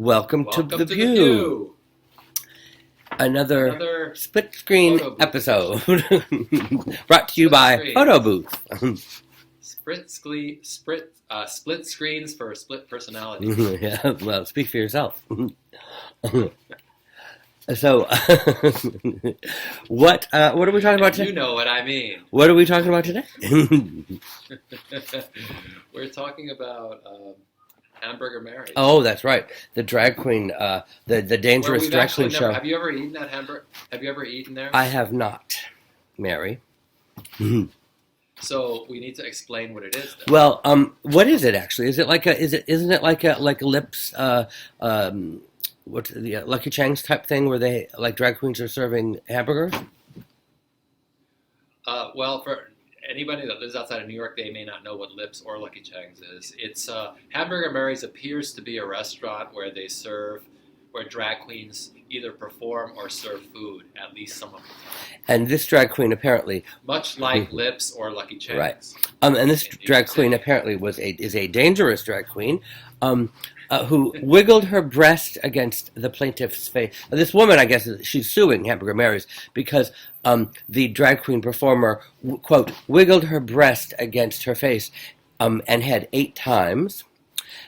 Welcome to the Peeew. Another split screen episode brought to you by Photo Booth. Split screens for split personality. Yeah, well, speak for yourself. So, what are we talking about today? You know what I mean. What are we talking about today? We're talking about Hamburger Mary. Oh, that's right. The drag queen, the dangerous drag queen show. Have you ever eaten at Hamburger? Have you ever eaten there? I have not, Mary. So we need to explain what it is, then. Well, what is it actually? Is it like a? Isn't it like a Lips? What's the Lucky Chang's type thing where they like drag queens are serving hamburgers? Well, for anybody that lives outside of New York, they may not know what Lips or Lucky Chang's is. It's Hamburger Mary's appears to be a restaurant where drag queens either perform or serve food at least some of the time. And this drag queen apparently, much like Lips or Lucky Chang's, right? And this drag queen apparently is a dangerous drag queen. Who wiggled her breast against the plaintiff's face. This woman, I guess, she's suing Hamburger Mary's because the drag queen performer, quote, wiggled her breast against her face and head 8 times,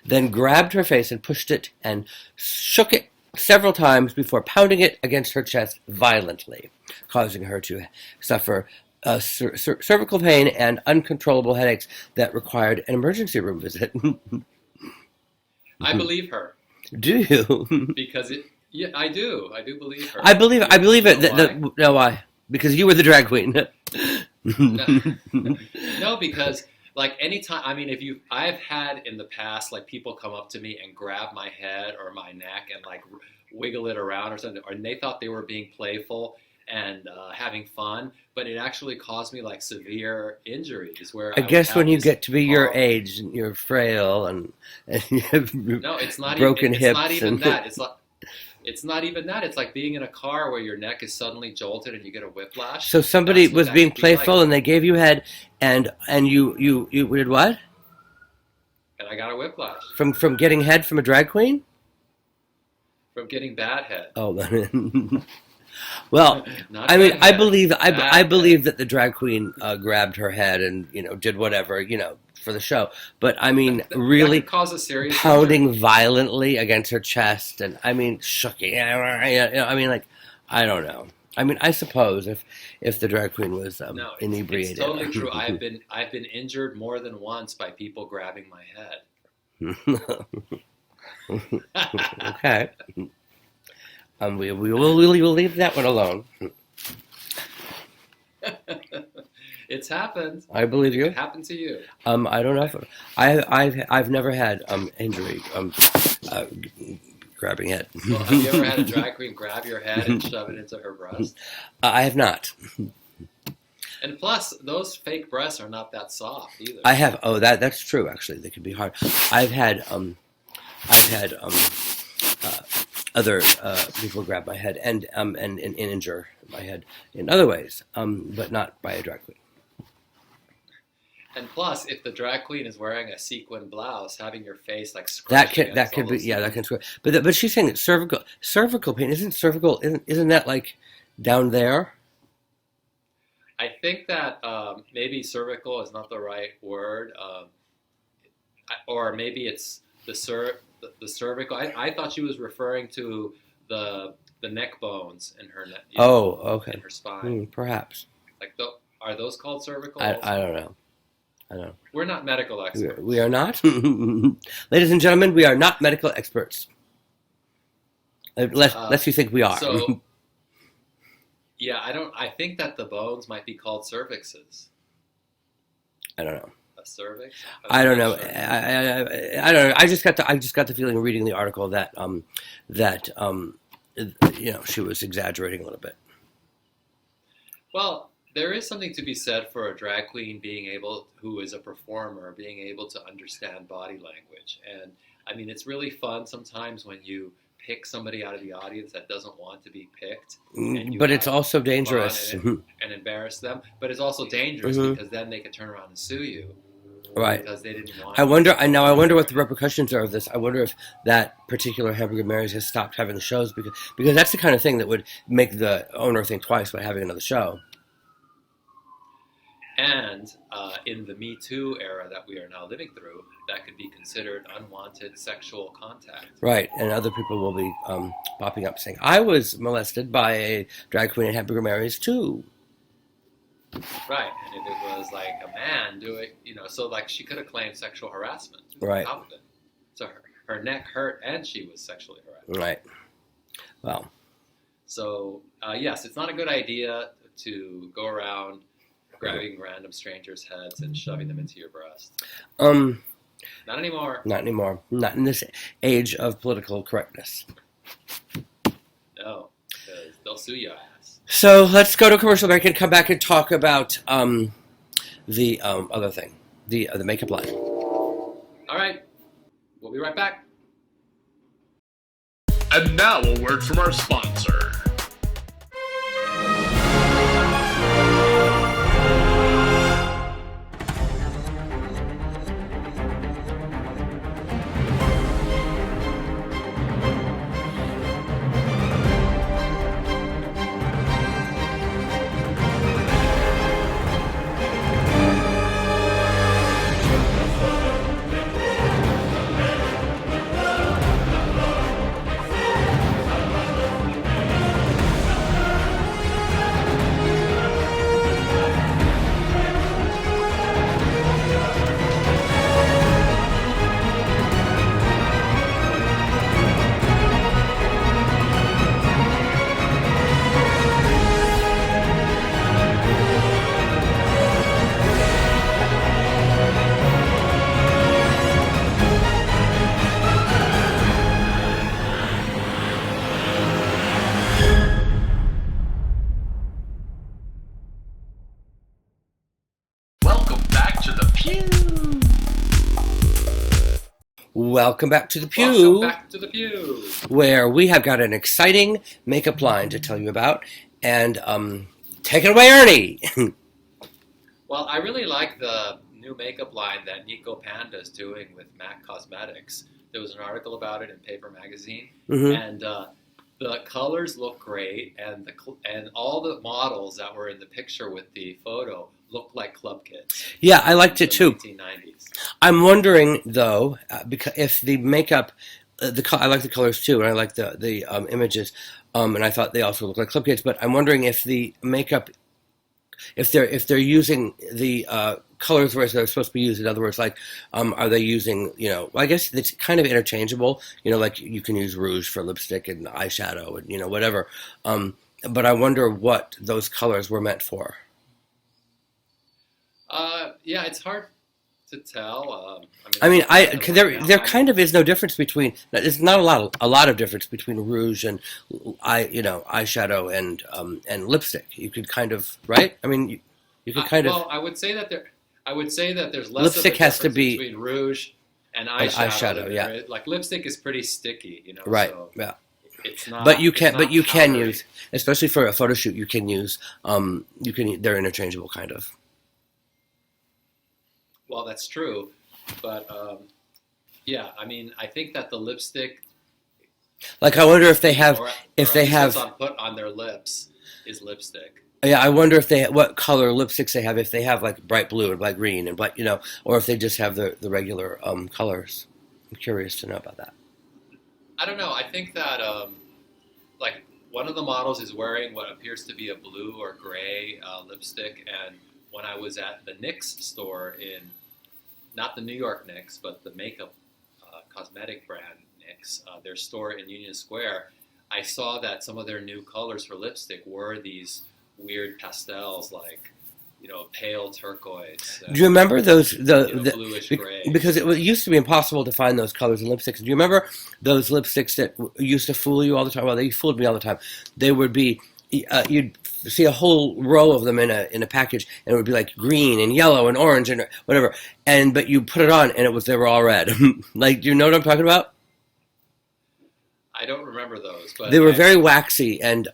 then grabbed her face and pushed it and shook it several times before pounding it against her chest violently, causing her to suffer cervical pain and uncontrollable headaches that required an emergency room visit. I believe her. Do you? Because yeah, I do. I do believe her. I believe it. No, why? Because you were the drag queen. No, because like anytime. I mean, I've had in the past like people come up to me and grab my head or my neck and like wiggle it around or something, and they thought they were being playful and having fun, but it actually caused me like severe injuries. Where I guess when you get to be your age and you're frail and you have broken hips. It's not even that. It's not even that. It's like being in a car where your neck is suddenly jolted and you get a whiplash. So somebody was being playful and they gave you head and you did what? And I got a whiplash. From getting head from a drag queen? From getting bad head. Oh, well, I mean, I believe that the drag queen grabbed her head and did whatever for the show. But I mean, really that could cause a serious pounding injury. Violently against her chest, and I mean, shooking. I mean, like, I don't know. I mean, I suppose if the drag queen was inebriated, it's totally true. I've been injured more than once by people grabbing my head. Okay. We will leave that one alone. It's happened. I believe you. It happened to you. I don't know if I've never had injury grabbing head. Well, have you ever had a drag queen grab your head and shove it into her breast? I have not. And plus, those fake breasts are not that soft either. I have. Oh, that's true. Actually, they can be hard. I've had other people grab my head and injure my head in other ways, but not by a drag queen. And plus, if the drag queen is wearing a sequin blouse, having your face like that could be that can squirt. But she's saying that cervical pain isn't that like down there? I think that maybe cervical is not the right word, or maybe it's the cervical. I thought she was referring to the neck bones in her neck. Oh, okay. In her spine, perhaps. Like, are those called cervical? I don't know. I don't know. We're not medical experts. We are not, ladies and gentlemen. We are not medical experts. Unless you think we are. So, yeah, I think that the bones might be called cervixes. I don't know. A cervix? I don't know. I don't know. I just got the feeling reading the article that she was exaggerating a little bit. Well, there is something to be said for a drag queen who is a performer, being able to understand body language. And I mean, it's really fun sometimes when you pick somebody out of the audience that doesn't want to be picked. But it's also dangerous. And embarrass them. But it's also dangerous because then they can turn around and sue you. Right. because they didn't want. I wonder what the repercussions are of this. I wonder if that particular Hamburger Mary's has stopped having the shows because that's the kind of thing that would make the owner think twice about having another show. And in the Me Too era that we are now living through, that could be considered unwanted sexual contact. Right, and other people will be popping up saying, "I was molested by a drag queen at Hamburger Mary's too." Right, and if it was like a man doing, so like she could have claimed sexual harassment. Right. Out of it. So her neck hurt and she was sexually harassed. Right. Well. So yes, it's not a good idea to go around grabbing random strangers' heads and shoving them into your breast. Not anymore. Not anymore. Not in this age of political correctness. No, because they'll sue your ass. So let's go to a commercial break and come back and talk about the other thing, the makeup line. All right, we'll be right back. And now a word from our sponsor. Welcome back to the Peew. Welcome back to the Peew. Where we have got an exciting makeup line to tell you about. And take it away, Ernie. Well, I really like the new makeup line that NicoPanda is doing with MAC Cosmetics. There was an article about it in Paper Magazine. Mm-hmm. And the colors look great. And all the models that were in the picture with the photo look like club kids. Yeah, I liked it too. 1990s. I'm wondering though, because if the makeup, I like the colors too, and I like the images, and I thought they also look like club kids. But I'm wondering if the makeup, if they're using the colors where they're supposed to be used. In other words, like, are they using, well, I guess it's kind of interchangeable. Like you can use rouge for lipstick and eyeshadow and whatever. But I wonder what those colors were meant for. Yeah, it's hard to tell. There kind of is no difference between. There's not a lot of difference between rouge and eyeshadow and lipstick. You could kind of, right? I mean, you could kind of. Well, I would say that there's less lipstick of a has to difference be between rouge and eyeshadow. Yeah. Right? Like lipstick is pretty sticky, Right. So yeah. It's not. But you can powdery. use, especially for a photo shoot. You can use. They're interchangeable, kind of. Well, that's true, but yeah, I mean, I think that the lipstick. Like, I wonder if they have, put on their lips is lipstick. Yeah, I wonder what color lipsticks they have. If they have like bright blue and bright green and black, or if they just have the regular colors. I'm curious to know about that. I don't know. I think that like one of the models is wearing what appears to be a blue or gray lipstick, and when I was at the NYX store not the New York NYX, but the makeup cosmetic brand NYX, their store in Union Square, I saw that some of their new colors for lipstick were these weird pastels, like pale turquoise. Do you remember those bluish gray? Because it used to be impossible to find those colors in lipsticks. Do you remember those lipsticks that used to fool you all the time? Well, they fooled me all the time. They would be you'd see a whole row of them in a package, and it would be like green and yellow and orange and whatever. But you put it on, and they were all red. Like, do you know what I'm talking about? I don't remember those, but They were very waxy, and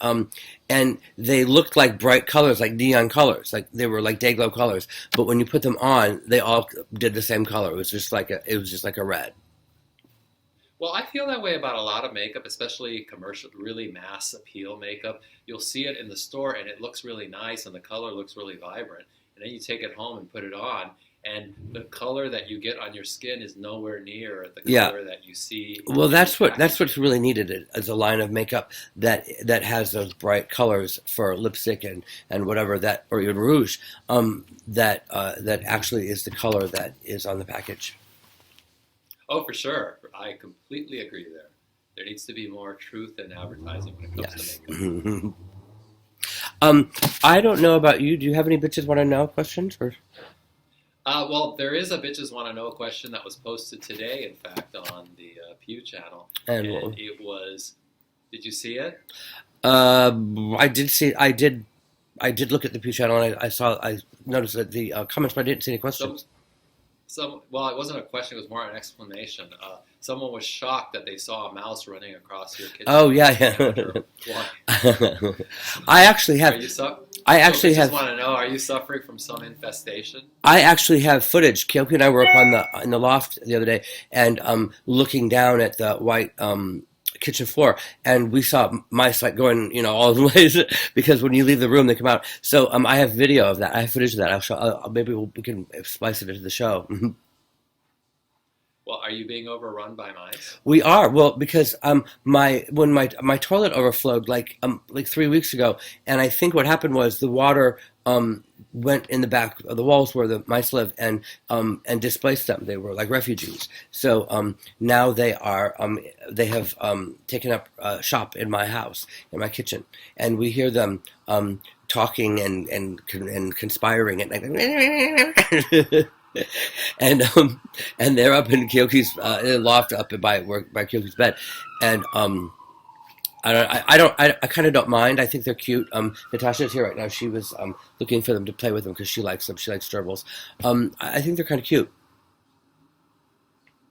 they looked like bright colors, like neon colors, like they were like day glow colors. But when you put them on, they all did the same color. It was just like a red. Well, I feel that way about a lot of makeup, especially commercial, really mass appeal makeup. You'll see it in the store and it looks really nice and the color looks really vibrant. And then you take it home and put it on, and the color that you get on your skin is nowhere near the color that you see. Well, that's what's really needed is a line of makeup that has those bright colors for lipstick and whatever that, or even rouge, that actually is the color that is on the package. Oh, for sure. I completely agree there. There needs to be more truth in advertising when it comes to makeup. I don't know about you. Do you have any bitches want to know questions? Or? Well, there is a bitches want to know question that was posted today, in fact, on the Peeew channel. And it was, did you see it? I did see. I did look at the Peeew channel, and I noticed that the comments, but I didn't see any questions. Well, it wasn't a question; it was more an explanation. Someone was shocked that they saw a mouse running across your kitchen. Oh yeah. I actually have. I actually have. Want to know? Are you suffering from some infestation? I actually have footage. Kelpie and I were up in the loft the other day, and looking down at the white kitchen floor, and we saw mice like going, all the ways, because when you leave the room, they come out. So I have video of that. I have footage of that. I'll show. Maybe we can splice it into the show. Well, are you being overrun by mice? We are. Well, because when my toilet overflowed like 3 weeks ago, and I think what happened was the water went in the back of the walls where the mice live and displaced them. They were like refugees. So now they have taken up shop in my house, in my kitchen, and we hear them talking and conspiring and they're up in Kyoki's loft up by Kyoki's bed, and I kind of don't mind. I think they're cute. Natasha's here right now. She was looking for them to play with them because she likes them. She likes gerbils. I think they're kind of cute.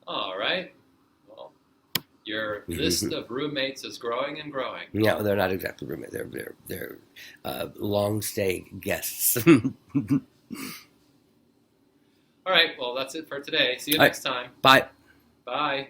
All right. Well, your list of roommates is growing and growing. Yeah, they're not exactly roommates. They're long stay guests. All right. Well, that's it for today. See you next time. Bye. Bye.